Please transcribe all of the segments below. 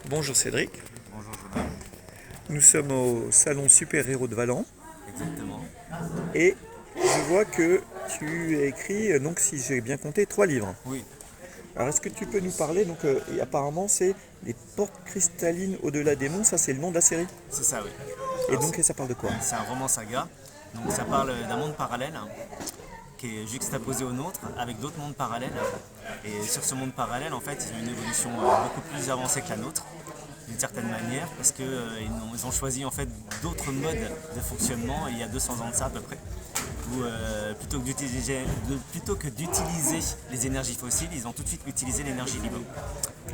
Bonjour Cédric, Bonjour Jonathan. nous sommes au salon Super Héros de Valence Exactement. et je vois que tu as écrit, donc si j'ai bien compté, 3 livres. Oui, Alors est-ce que tu peux nous parler, donc et apparemment c'est Les portes cristallines au-delà des monts, ça c'est le nom de la série. c'est ça, oui. Et Alors, donc ça parle de quoi? c'est un roman saga. Donc ça parle d'un monde parallèle qui est juxtaposé au nôtre avec d'autres mondes parallèles. Et sur ce monde parallèle, en fait, ils ont une évolution beaucoup plus avancée que la nôtre, d'une certaine manière, parce qu'ils ont choisi en fait d'autres modes de fonctionnement il y a 200 ans de ça à peu près. Où plutôt que d'utiliser les énergies fossiles, ils ont tout de suite utilisé l'énergie libre.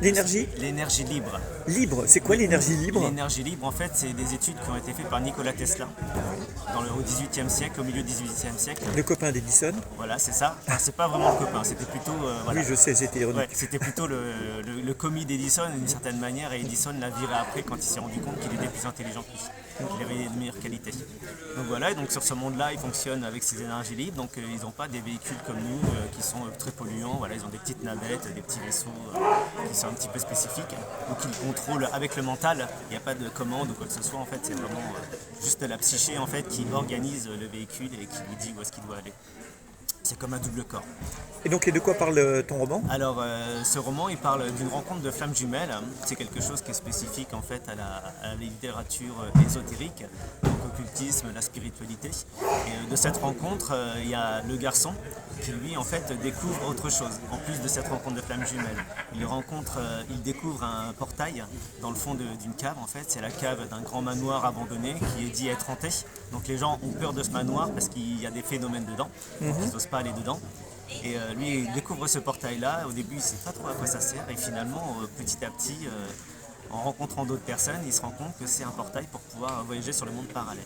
L'énergie L'énergie libre. libre, c'est quoi l'énergie libre? L'énergie libre, en fait, c'est des études qui ont été faites par Nikola Tesla au XVIIIe siècle, au milieu du XVIIIe siècle. Le copain d'Edison? Voilà, c'est ça. Enfin, c'est pas vraiment le copain, c'était plutôt voilà. Oui, je sais, c'était Ouais, ironique. c'était plutôt le commis d'Edison d'une certaine manière, et Edison l'a viré après quand il s'est rendu compte qu'il était plus intelligent que lui, qu'il avait de meilleures qualités. Donc voilà, et donc sur ce monde-là, ils fonctionnent avec ces énergies libres, donc ils n'ont pas des véhicules comme nous qui sont très polluants. Voilà, ils ont des petites navettes, des petits vaisseaux qui sont un petit peu spécifiques, ou qu'ils contrôlent avec le mental. Il n'y a pas de commande ou quoi que ce soit, en fait, c'est vraiment juste la psyché en fait qui organise le véhicule et qui lui dit où est-ce qu'il doit aller. C'est comme un double corps. Et donc et de quoi parle ton roman? Alors, ce roman, il parle d'une rencontre de flammes jumelles. C'est quelque chose qui est spécifique en fait à la littérature ésotérique, donc l'occultisme, la spiritualité. Et de cette rencontre, il y a le garçon qui lui en fait découvre autre chose. En plus de cette rencontre de flammes jumelles, il découvre un portail dans le fond d'une cave. En fait, c'est la cave d'un grand manoir abandonné qui est dit être hanté. Donc les gens ont peur de ce manoir parce qu'il y a des phénomènes dedans. Donc ils n'osent pas aller dedans. Et lui, il découvre ce portail-là. Au début, il ne sait pas trop à quoi ça sert. Et finalement, petit à petit, en rencontrant d'autres personnes, il se rend compte que c'est un portail pour pouvoir voyager sur le monde parallèle.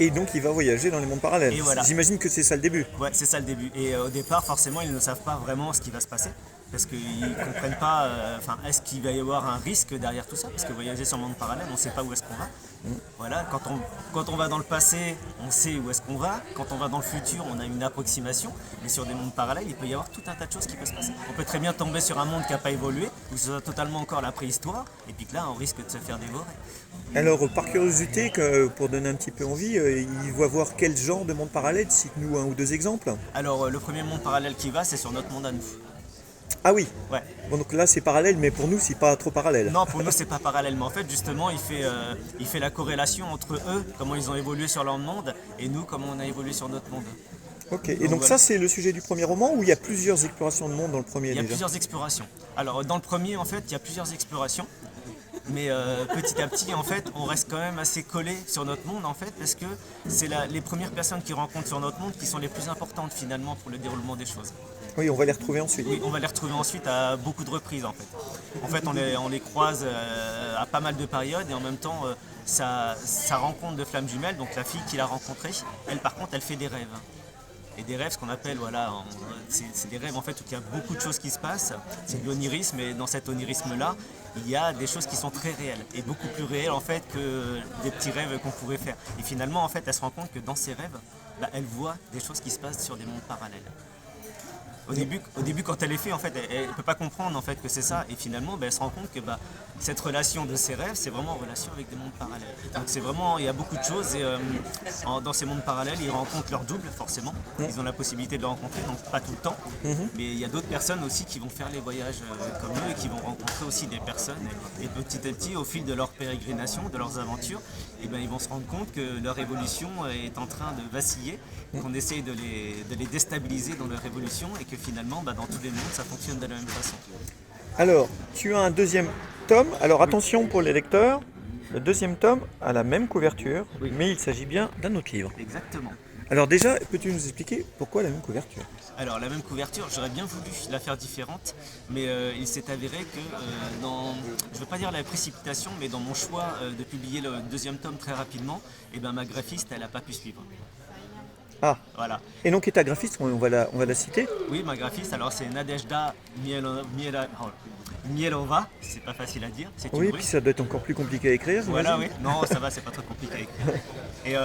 Et donc il va voyager dans les mondes parallèles. Et voilà. J'imagine que c'est ça le début. Ouais, c'est ça le début. Et au départ, forcément, ils ne savent pas vraiment ce qui va se passer. Parce qu'ils ne comprennent pas, est-ce qu'il va y avoir un risque derrière tout ça? Parce que voyager sur le monde parallèle, on ne sait pas où est-ce qu'on va. Voilà, quand on va dans le passé, on sait où est-ce qu'on va. Quand on va dans le futur, on a une approximation. Mais sur des mondes parallèles, il peut y avoir tout un tas de choses qui peuvent se passer. On peut très bien tomber sur un monde qui n'a pas évolué, où ce soit totalement encore la préhistoire, et puis que là, on risque de se faire dévorer. Alors par curiosité, pour donner un petit peu envie, il va voir quel genre de monde parallèle? Cite-nous un ou deux exemples. Alors, le premier monde parallèle qui va, c'est sur notre monde à nous. Ah oui, Ouais. bon donc là c'est parallèle, mais pour nous c'est pas trop parallèle. Non, pour nous, c'est pas parallèle. Mais en fait, justement, il fait la corrélation entre eux, comment ils ont évolué sur leur monde, et nous, comment on a évolué sur notre monde. Ok, et donc voilà. ça c'est le sujet du premier roman ou il y a plusieurs explorations de monde dans le premier Il y a déjà? plusieurs explorations. Alors, dans le premier, en fait, il y a plusieurs explorations. Mais petit à petit, en fait, on reste quand même assez collé sur notre monde, en fait, parce que c'est les premières personnes qui rencontrent sur notre monde qui sont les plus importantes, finalement, pour le déroulement des choses. Oui, on va les retrouver ensuite. Oui, on va les retrouver ensuite à beaucoup de reprises, en fait. En fait, on les croise à pas mal de périodes, et en même temps, sa rencontre de flamme jumelle, donc la fille qu'il a rencontrée, elle, par contre, elle fait des rêves. Et des rêves, ce qu'on appelle, voilà, c'est des rêves en fait où il y a beaucoup de choses qui se passent. C'est de l'onirisme, et dans cet onirisme-là, il y a des choses qui sont très réelles et beaucoup plus réelles en fait que des petits rêves qu'on pourrait faire. Et finalement, en fait, elle se rend compte que dans ses rêves, elle voit des choses qui se passent sur des mondes parallèles. Au début, quand elle est fait, en fait, elle ne peut pas comprendre en fait que c'est ça. Et finalement, elle se rend compte que cette relation de ses rêves, c'est vraiment en relation avec des mondes parallèles. Donc c'est vraiment, il y a beaucoup de choses. Et dans ces mondes parallèles, ils rencontrent leur double, forcément. Ils ont la possibilité de le rencontrer, donc pas tout le temps. Mais il y a d'autres personnes aussi qui vont faire les voyages comme eux et qui vont rencontrer aussi des personnes. Et petit à petit, au fil de leur pérégrination, de leurs aventures, ils vont se rendre compte que leur évolution est en train de vaciller, qu'on essaye de les déstabiliser dans leur évolution et que finalement, dans tous les mondes, ça fonctionne de la même façon. Alors, tu as un deuxième tome. Alors attention pour les lecteurs, le deuxième tome a la même couverture, Oui. mais il s'agit bien d'un autre livre. Exactement. Alors déjà, peux-tu nous expliquer pourquoi la même couverture? Alors la même couverture, j'aurais bien voulu la faire différente, mais il s'est avéré que je ne veux pas dire la précipitation, mais dans mon choix de publier le deuxième tome très rapidement, ma graphiste, elle n'a pas pu suivre. Ah, Voilà. et donc, et ta graphiste, on va la citer. Oui, ma graphiste, alors c'est Nadejda Mielova, c'est pas facile à dire, c'est une Oui, puis russe. ça doit être encore plus compliqué à écrire, Voilà, oui. j'imagine. Non, ça va, c'est pas trop compliqué à écrire. Et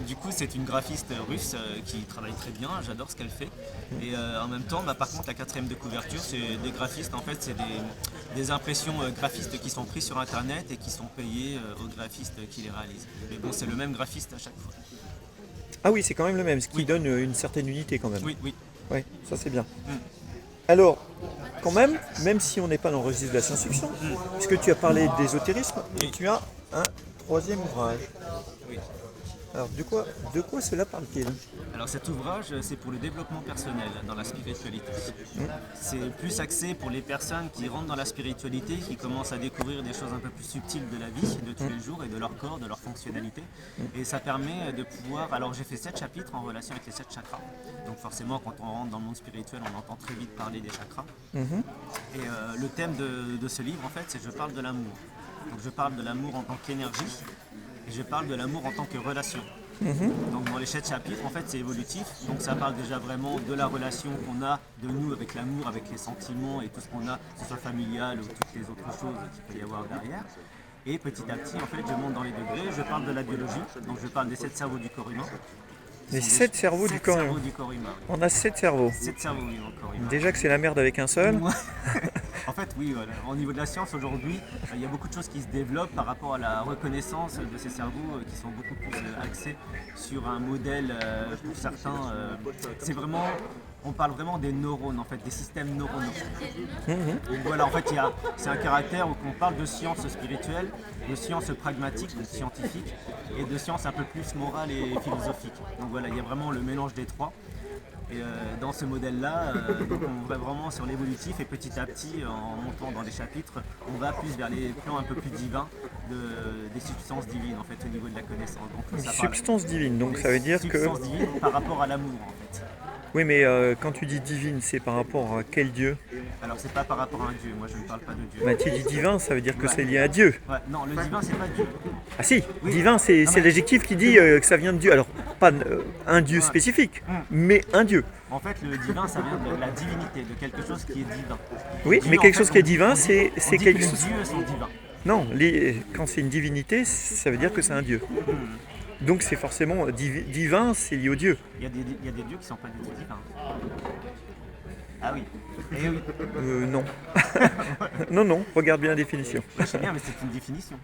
du coup, c'est une graphiste russe qui travaille très bien, j'adore ce qu'elle fait. Et en même temps, par contre, la quatrième de couverture, c'est des graphistes, en fait, c'est des impressions graphistes qui sont prises sur Internet et qui sont payées aux graphistes qui les réalisent. Mais bon, c'est le même graphiste à chaque fois. Ah oui, c'est quand même le même, ce qui Oui. donne une certaine unité quand même. Oui, oui. Oui, ça c'est bien. Alors, quand même, même si on n'est pas dans le registre de la science-fiction, puisque tu as parlé d'ésotérisme, Oui. tu as un troisième ouvrage. Oui. Alors, de quoi cela parle-t-il? Alors cet ouvrage, c'est pour le développement personnel dans la spiritualité. C'est plus axé pour les personnes qui rentrent dans la spiritualité, qui commencent à découvrir des choses un peu plus subtiles de la vie, de tous les jours et de leur corps, de leur fonctionnalité. Et ça permet de pouvoir... Alors j'ai fait 7 chapitres en relation avec les 7 chakras. Donc forcément, quand on rentre dans le monde spirituel, on entend très vite parler des chakras. Et le thème de ce livre, en fait, c'est je parle de l'amour. Donc je parle de l'amour en tant qu'énergie et je parle de l'amour en tant que relation. Donc dans les 7 chapitres, en fait, c'est évolutif. Donc ça parle déjà vraiment de la relation qu'on a de nous avec l'amour, avec les sentiments et tout ce qu'on a, que ce soit familial ou toutes les autres choses qu'il peut y avoir derrière. Et petit à petit, en fait, je monte dans les degrés. Je parle de la biologie. Donc je parle des 7 cerveaux du corps humain. Les 7 cerveaux du corps humain. Du corps humain. On a 7 cerveaux. 7 cerveaux, oui, dans le corps humain. Déjà que c'est la merde avec un seul. En fait, oui, voilà. Au niveau de la science aujourd'hui, il y a beaucoup de choses qui se développent par rapport à la reconnaissance de ces cerveaux qui sont beaucoup plus axés sur un modèle pour certains. C'est vraiment, on parle vraiment des neurones, en fait, des systèmes neuronaux. Donc voilà, en fait, c'est un caractère où on parle de science spirituelle, de science pragmatique, donc scientifique, et de science un peu plus morale et philosophique. Donc voilà, il y a vraiment le mélange des trois. Et dans ce modèle-là, donc on va vraiment sur l'évolutif et petit à petit, en montant dans les chapitres, on va plus vers les plans un peu plus divins des substances divines en fait au niveau de la connaissance. Donc ça parle Substance divine, donc ça veut dire que... substances divines par rapport à l'amour en fait. Oui, mais quand tu dis divine, c'est par rapport à quel Dieu? Alors c'est pas par rapport à un Dieu, moi je ne parle pas de Dieu. Bah, tu dis divin, ça veut dire que c'est lié à Dieu. Ouais, non, le divin c'est pas Dieu. Ah si, Oui. divin, c'est Non, mais- l'adjectif qui dit que ça vient de Dieu. Alors, pas un Dieu spécifique, mais un Dieu. En fait, le divin, ça vient de la divinité, de quelque chose qui est divin. Oui, Dieu, mais en quelque fait, chose qui est on dit- divin, on dit- c'est on dit quelque que les chose... dieux sont divins. Non, quand c'est une divinité, ça veut dire que c'est un Dieu. Donc c'est forcément divin, c'est lié au Dieu. Il y a des dieux qui sont pas du tout divins. Ah oui. Eh oui. Non. Non, non, regarde bien la définition. Je sais bien, mais c'est une définition.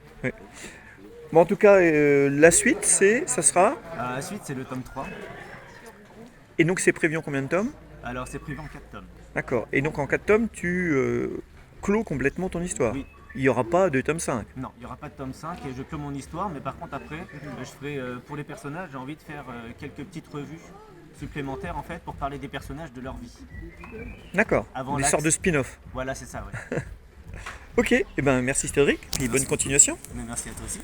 Bon, en tout cas, la suite, ça sera... La suite, c'est le tome 3. Et donc c'est prévu en combien de tomes? Alors, c'est prévu en 4 tomes. D'accord. Et donc en 4 tomes, tu clôt complètement ton histoire. Oui. Il n'y aura pas de tome 5. Non, il n'y aura pas de tome 5 et je clôt mon histoire, mais par contre, après, je ferai, pour les personnages, j'ai envie de faire quelques petites revues supplémentaires en fait pour parler des personnages de leur vie. D'accord. Avant Des l'axe. sortes de spin-off. Voilà, c'est ça, ouais. Ok, et ben merci Cédric, puis bonne continuation. Mais merci à toi aussi.